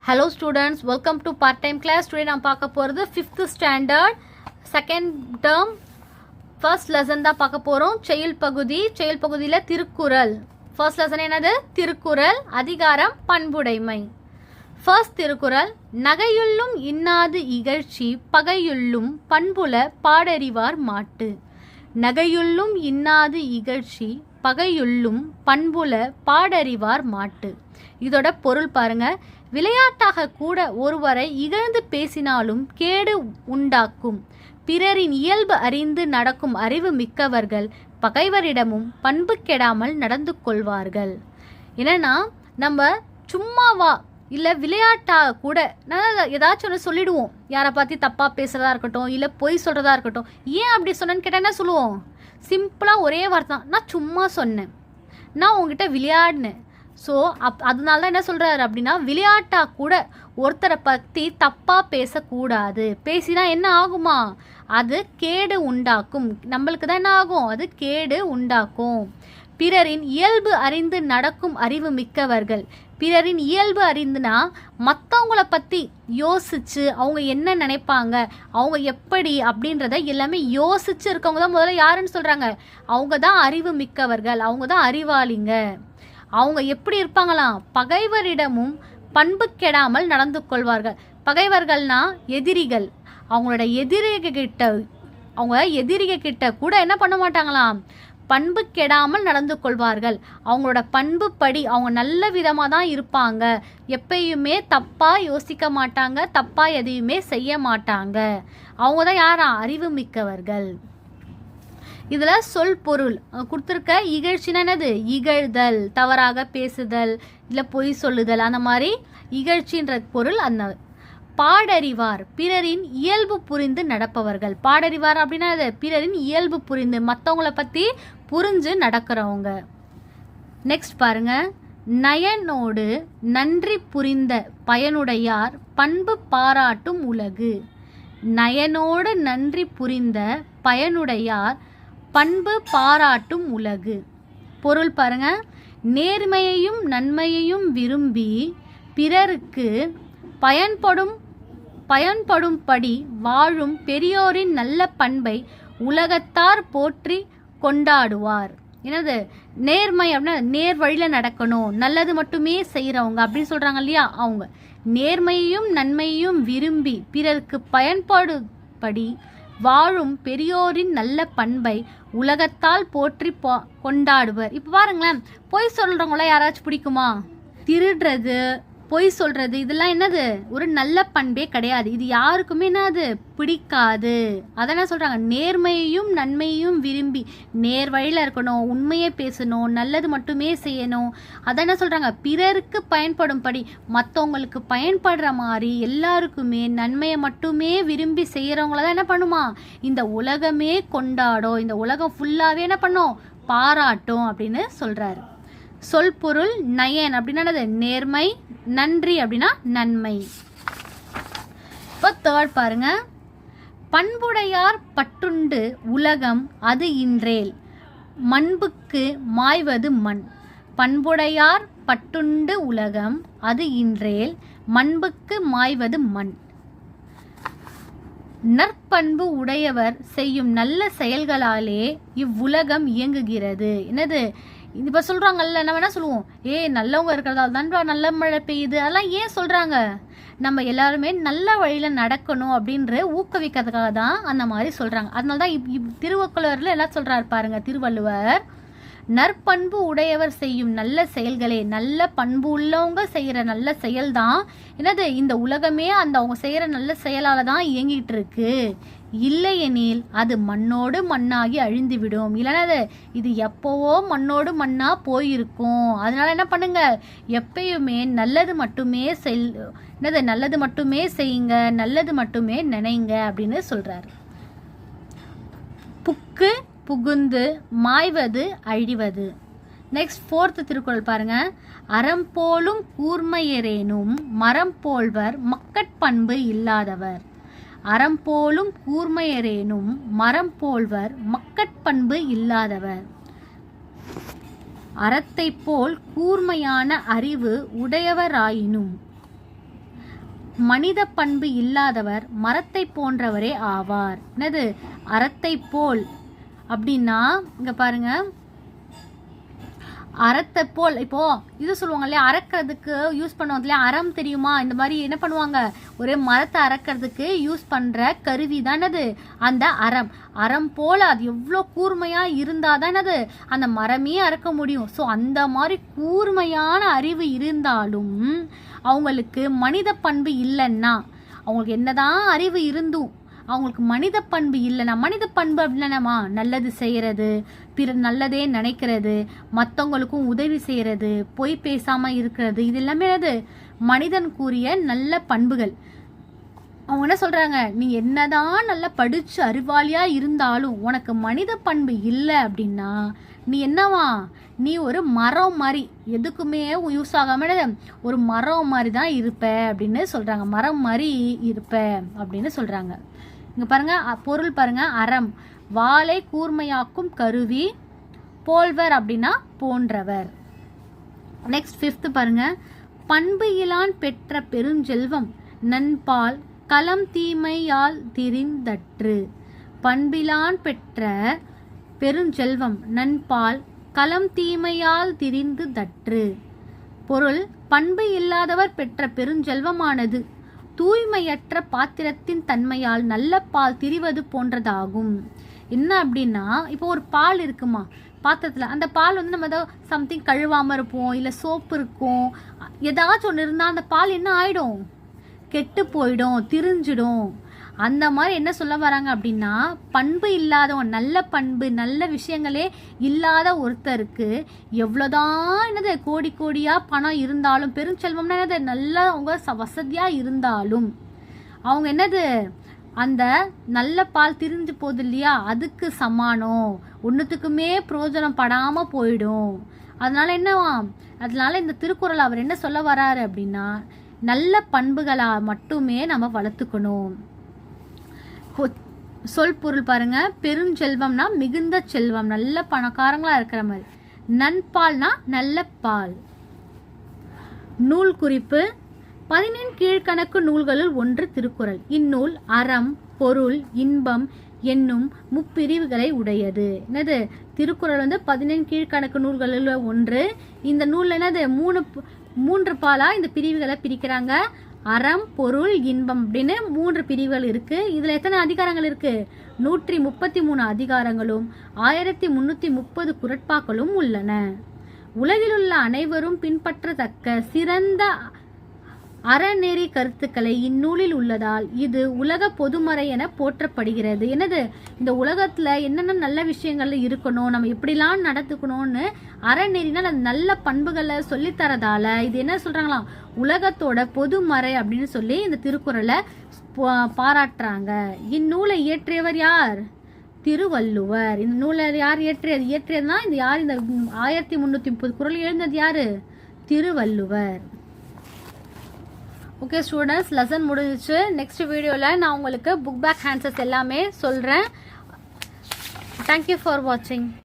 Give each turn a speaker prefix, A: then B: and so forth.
A: Hello students, welcome to part-time class. Today நாம் பார்க்க போறது 5th standard second term first lesson தான் பார்க்க போறோம். செயல் பகுதியில திருக்குறள். first lesson என்னது? திருக்குறள் அதிகாரம் பண்புடைமை. first திருக்குறள் நகையுள்ளும் இன்னாது இகழ்ச்சி பகையுள்ளும் பண்புல பாடறிவார் மாட்டு. நகையுள்ளும் இன்னாது இகழ்ச்சி பகையுள்ளும் பண்புல பாடறிவார் மாட்டு. இதோட பொருள் பாருங்க. விளையாட்டாக கூட ஒருவரை இகழ்ந்து பேசினாலும் கேடு உண்டாக்கும். பிறரின் இயல்பு அறிந்து நடக்கும் அறிவு மிக்கவர்கள் பகைவரிடமும் பண்பு கெடாமல் நடந்து கொள்வார்கள். என்னன்னா நம்ம சும்மாவா இல்லை விளையாட்டாக கூட ஏதாச்சும் ஒன்று சொல்லிடுவோம். யாரை பார்த்து தப்பாக பேசுகிறதா இருக்கட்டும், இல்லை பொய் சொல்கிறதா இருக்கட்டும். ஏன் அப்படி சொன்னேன்னு கேட்டால் என்ன சொல்லுவோம்? சிம்பிளாக ஒரே வார்த்தை தான், நான் சும்மா சொன்னேன், நான் உங்ககிட்ட விளையாடினேன். ஸோ அதனால தான் என்ன சொல்கிறாரு அப்படின்னா, விளையாட்டாக கூட ஒருத்தரை பற்றி தப்பாக பேசக்கூடாது. பேசினா என்ன ஆகுமா? அது கேடு உண்டாக்கும். நம்மளுக்கு தான் என்ன ஆகும்? அது கேடு உண்டாக்கும். பிறரின் இயல்பு அறிந்து நடக்கும் அறிவு மிக்கவர்கள். பிறரின் இயல்பு அறிந்துனா மற்றவங்கள பற்றி யோசிச்சு அவங்க என்ன நினைப்பாங்க, அவங்க எப்படி அப்படின்றத எல்லாமே யோசிச்சு இருக்கவங்க தான் முதல்ல யாருன்னு சொல்கிறாங்க? அவங்க தான் அறிவு மிக்கவர்கள், அவங்க தான் அறிவாளிங்க. அவங்க எப்படி இருப்பாங்களாம்? பகைவரிடமும் பண்பு கெடாமல் நடந்து கொள்வார்கள். பகைவர்கள்னா எதிரிகள். அவங்களோட எதிரிக கிட்ட கூட என்ன பண்ண மாட்டாங்களாம்? பண்பு கெடாமல் நடந்து கொள்வார்கள். அவங்களோட பண்பு படி அவங்க நல்ல விதமாக தான் இருப்பாங்க. எப்பயுமே தப்பாக யோசிக்க மாட்டாங்க, தப்பாக எதையுமே செய்ய மாட்டாங்க. அவங்க தான் யாரா? அறிவு மிக்கவர்கள். இதில் சொல் பொருள் கொடுத்துருக்க. இகழ்ச்சினா என்னது? இகழ்தல், தவறாக பேசுதல், இல்லை பொய் சொல்லுதல், அந்த மாதிரி இகழ்ச்சின்ற பொருள். அந்த பாடறிவார் பிறரின் இயல்பு புரிந்து நடப்பவர்கள். பாடறிவார் அப்படின்னா அது பிறரின் இயல்பு புரிந்து, மற்றவங்கள பற்றி புரிஞ்சு நடக்கிறவங்க. நெக்ஸ்ட் பாருங்க. நயனோடு நன்றி புரிந்த பயனுடையார் பண்பு பாராட்டும் உலகு. நயனோடு நன்றி புரிந்த பயனுடையார் பண்பு பாராட்டும் உலகு. பொருள் பாருங்க. நேர்மையையும் நன்மையையும் விரும்பி பிறருக்கு பயன்படும்படி வாழும் பெரியோரின் நல்ல பண்பை உலகத்தார் போற்றி கொண்டாடுவார். என்னது? நேர்மை அப்படின்னா நேர் வழியில் நடக்கணும், நல்லது மட்டுமே செய்கிறவங்க அப்படின்னு சொல்கிறாங்க இல்லையா? அவங்க நேர்மையையும் நன்மையையும் விரும்பி பிறருக்கு பயன்படும்படி வாழும் பெரியோரின் நல்ல பண்பை உலகத்தால் போற்றி கொண்டாடுவர். இப்போ பாருங்களேன், பொய் சொல்கிறவங்கள யாராச்சும் பிடிக்குமா? திருடுறது, பொய் சொல்கிறது, இதெல்லாம் என்னது? ஒரு நல்ல பண்பே கிடையாது. இது யாருக்குமே என்னது? பிடிக்காது. அதான் சொல்கிறாங்க, நேர்மையையும் நன்மையையும் விரும்பி நேர் வழியில் இருக்கணும், உண்மையை பேசணும், நல்லது மட்டுமே செய்யணும். அதான் என்ன சொல்கிறாங்க? பிறருக்கு பயன்படும்படி, மற்றவங்களுக்கு பயன்படுற மாதிரி எல்லாருக்குமே நன்மையை மட்டுமே விரும்பி செய்கிறவங்கள தான் என்ன பண்ணுமா? இந்த உலகமே கொண்டாடும், இந்த உலகம் ஃபுல்லாகவே என்ன பண்ணும்? பாராட்டும் அப்படின்னு சொல்கிறாரு. சொல் பொருள். நயன் அப்படின்னா நேர்மை, நன்றி அப்படின்னா நன்மை. இப்போ தேர்ட் பாருங்க. பண்புடையார் பட்டுண்டு உலகம் அது இன்றேல் மண்புக்கு மாய்வது மண். பண்புடையார் பட்டுண்டு உலகம் அது இன்றேல் மண்புக்கு மாய்வது மண். நற்பண்பு உடையவர் செய்யும் நல்ல செயல்களாலே இவ்வுலகம் இயங்குகிறது. என்னது? இப்போ சொல்கிறாங்கல்ல, நம்ம என்ன சொல்லுவோம்? நல்லவங்க இருக்கிறதால தான் நல்ல மழை பெய்யுது. அதெல்லாம் ஏன் சொல்கிறாங்க? நம்ம எல்லாருமே நல்ல வழியில் நடக்கணும் அப்படின்ற ஊக்குவிக்கிறதுக்காக தான் அந்த மாதிரி சொல்கிறாங்க. அதனால தான் திருவள்ளுவரில் என்ன சொல்கிறாரு பாருங்க. திருவள்ளுவர் நற்பண்பு உடையவர் செய்யும் நல்ல செயல்களே, நல்ல பண்பு உள்ளவங்க செய்கிற நல்ல செயல் தான் என்னது? இந்த உலகமே அந்த அவங்க செய்கிற நல்ல செயலால் தான் இயங்கிட்டு இருக்கு. இல்லையெனில் அது மண்ணோடு மண்ணாகி அழிந்துவிடும். இல்லைன்னா இது எப்போவோ மண்ணோடு மண்ணா போயிருக்கும். அதனால என்ன பண்ணுங்க? எப்பயுமே நல்லது மட்டுமே நல்லது மட்டுமே செய்யுங்க, நல்லது மட்டுமே நினைங்க அப்படின்னு சொல்றாரு. புக்கு புகுந்து மாய்வது அழிவது. நெக்ஸ்ட் ஃபோர்த் திருக்குறள் பாருங்க. அறம் போலும் கூர்மையரேனும் மரம் போல்வர் மக்கட்பண்பு இல்லாதவர். அறம் போலும் கூர்மையரேனும் மரம் போல்வர் மக்கட்பண்பு இல்லாதவர். அறத்தை போல் கூர்மையான அறிவு உடையவராயினும் மனித பண்பு இல்லாதவர் மரத்தை போன்றவரே ஆவார். என்னது அறத்தை போல் அப்படின்னா இங்க பாருங்க, அறத்தை போல். இப்போ இது சொல்லுவாங்க இல்லையா, அறக்கிறதுக்கு யூஸ் பண்ணுவாங்க இல்லையா, அறம் தெரியுமா, இந்த மாதிரி என்ன பண்ணுவாங்க, ஒரு மரத்தை அறக்கிறதுக்கு யூஸ் பண்ற கருவி தானது அந்த அறம். அறம் போல அது எவ்வளோ கூர்மையா இருந்தாதானது அந்த மரமே அறக்க முடியும். ஸோ அந்த மாதிரி கூர்மையான அறிவு இருந்தாலும் அவங்களுக்கு மனித பண்பு இல்லைன்னா, அவங்களுக்கு என்னதான் அறிவு இருந்தும் அவங்களுக்கு மனித பண்பு இல்லைன்னா, மனித பண்பு அப்படின்னா நல்லது செய்கிறது, நல்லதே நினைக்கிறது, மற்றவங்களுக்கும் உதவி செய்கிறது, பொய் பேசாம இருக்கிறது, இது எல்லாமே அது மனிதன் கூறிய நல்ல பண்புகள். அவங்க என்ன சொல்றாங்க, நீ என்னதான் நல்லா படிச்சு அறிவாளியா இருந்தாலும் உனக்கு மனித பண்பு இல்லை அப்படின்னா நீ என்னவா, நீ ஒரு மரம் மாதிரி, எதுக்குமே யூஸ் ஆகாம ஒரு மரம் மாதிரி தான் இருப்ப அப்படின்னு சொல்றாங்க. மரம் மாதிரி இருப்ப அப்படின்னு சொல்றாங்க. இங்க பாருங்க, பொருள் பாருங்க, அறம் வாளை கூர்மையாக்கும் கருவி, போல்வர் அப்படின்னா போன்றவர். நெக்ஸ்ட் 5th பாருங்க, பண்பு இலான் பெற்ற பெருஞ்செல்வம் நண்பால் களம் தீமையால் திரிந்தற்று. பண்பிலான் பெற்ற பெருஞ்செல்வம் நண்பால் களம் தீமையால் திரிந்து தற்று. பொருள், பண்பு இல்லாதவர் பெற்ற பெருஞ்செல்வமானது தூய்மையற்ற பாத்திரத்தின் தன்மையால் நல்ல பால் திரிவது போன்றதாகும். என்ன அப்படின்னா, இப்போ ஒரு பால் இருக்குமா பாத்திரத்தில், அந்த பால் வந்து நம்ம ஏதோ சம்திங் கழுவாமல் இருப்போம், இல்லை சோப்பு இருக்கும், ஏதாச்சும் ஒன்று இருந்தால் அந்த பால் என்ன ஆகிடும், கெட்டு போயிடும், திரிஞ்சிடும். அந்த மாதிரி என்ன சொல்ல வராங்க அப்படின்னா, பண்பு இல்லாதவன், நல்ல பண்பு நல்ல விஷயங்களே இல்லாத ஒருத்தருக்கு எவ்வளோதான் என்னது கோடி கோடியாக பணம் இருந்தாலும், பெருஞ்செல்வம்னா என்னது நல்லா அவங்க வசதியாக இருந்தாலும் அவங்க என்னது அந்த நல்ல பால் திரிஞ்சு போகுது இல்லையா, அதுக்கு சமானம், ஒன்றுத்துக்குமே பிரயோஜனம் படாமல் போயிடும். அதனால என்னவா, அதனால இந்த திருக்குறள் அவர் என்ன சொல்ல வராரு அப்படின்னா, நல்ல பண்புகளா மட்டுமே நம்ம வளர்த்துக்கணும். சொல் பொருள் பாருங்க, பெருஞ்செல்வம்னா மிகுந்த செல்வம், நல்ல பணக்காரங்களா இருக்கிற மாதிரி. நன்பால்னா நல்ல பால். நூல் குறிப்பு, 14 கீழ்கணக்கு நூல்களுள் ஒன்று திருக்குறள். இந்நூல் அறம், பொருள், இன்பம் என்னும் முப்பிரிவுகளை உடையது. என்னது, திருக்குறள் வந்து 14 கீழ்கணக்கு நூல்களில் ஒன்று. இந்த நூல் என்னது, மூன்று பாலா இந்த பிரிவுகளை பிரிக்கிறாங்க. அறம், பொருள், இன்பம் அப்படின்னு 3 பிரிவுகள் இருக்கு. இதுல எத்தனை அதிகாரங்கள் இருக்கு, 133 அதிகாரங்களும் 1330 குறட்பாக்களும் உள்ளன. உலகிலுள்ள அனைவரும் பின்பற்றத்தக்க சிறந்த அறநெறி கருத்துக்களை இந்நூலில் உள்ளதால் இது உலக பொதுமறை என போற்றப்படுகிறது. என்னது, இந்த உலகத்துல என்னென்ன நல்ல விஷயங்கள் இருக்கணும், நம்ம எப்படிலாம் நடத்துக்கணும்னு அறநெறினா நல்ல பண்புகளை சொல்லித்தரதால இது என்ன சொல்றாங்களாம், உலகத்தோட பொதுமறை அப்படின்னு சொல்லி இந்த திருக்குறளை பாராட்டுறாங்க. இந்நூலை இயற்றியவர் யார், திருவள்ளுவர். இந்த நூலை யார் இயற்றியதுனா இந்த யார், இந்த 1330 குறள் எழுந்தது யாரு, திருவள்ளுவர். ஓகே ஸ்டூடெண்ட்ஸ், லெசன் முடிஞ்சிச்சு. நெக்ஸ்ட் வீடியோவில் நான் உங்களுக்கு புக் பேக் ஆன்சர்ஸ் எல்லாமே சொல்கிறேன். தேங்க்யூ ஃபார் வாட்சிங்.